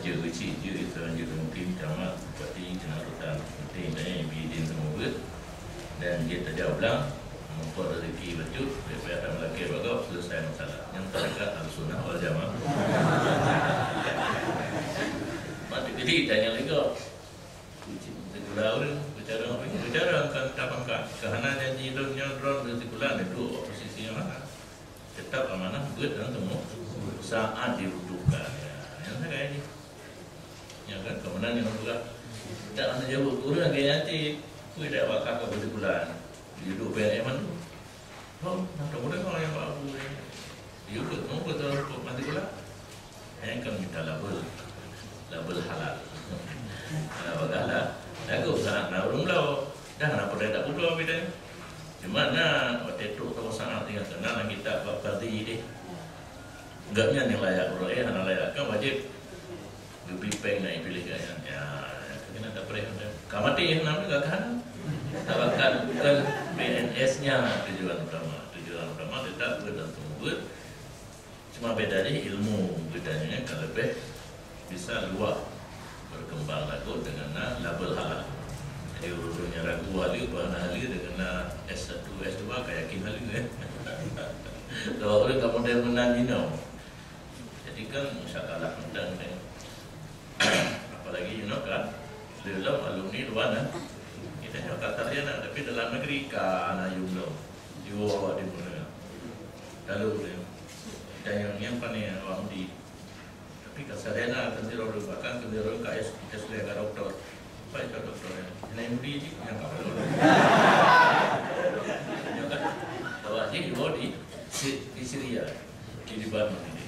je kecil je itu je mungkin cuma seperti kena rutan penting dan bidin semua dan dia terjawab membuat rezeki baju daripada ada lelaki bagau selesai masalah yang terdekat al-sunnah wal jamaah. Mati jadi tanya lagi sekolah orang bicara kan tapangkan kerana janji dunia drone di sekolah itu posisinya mana tetap amanah buat dan temu saat dibutuhkan yang kayak ini yang kan kemudian yang juga tidak ada jauh turun kayak nanti tidak bakal ke sekolah hidup PNM tu oh mudah-mudahan kalau yang baru hidup mau betul mati sekolah yang kan minta label halal bagalah aku sangat naurung lau dah nak pada tak pulau kita cuma na waktu itu kalau sangat tinggal kenal kita bakal di deh enggaknya yang layak bro anak layak kan wajib lebih peng nak pilih gaya ya kena tak pernah kamati yang namanya enggak kan tak bakal bukan PNS-nya tujuan utama tetap dan tunggu cuma bedanya ilmu bedanya kalau lebih bisa luar berkembang lagu dengan label halal. Jadi urusannya ragu halil, bahan halil dengan S1, S2 kayak kim halil kan. Kalau orang kamu dah menang ni no. Jadi kan masyarakat menang kan. Apalagi kan, dalam alumni luar kita juga Katariana tapi dalam negeri kan ayumlo. Jiwa di mana. Lalu dan yang paling orang di kasarena kendiro bahkan kendiro KS lega doktor apa itu doktornya NMD yang kapal ya kan tahu aja di body di Syria di Lebanon ini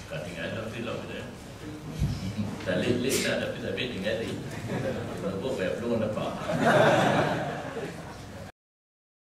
kan tinggal dalam film itu ya dalil tak tapi tinggal di berapa belum ada pak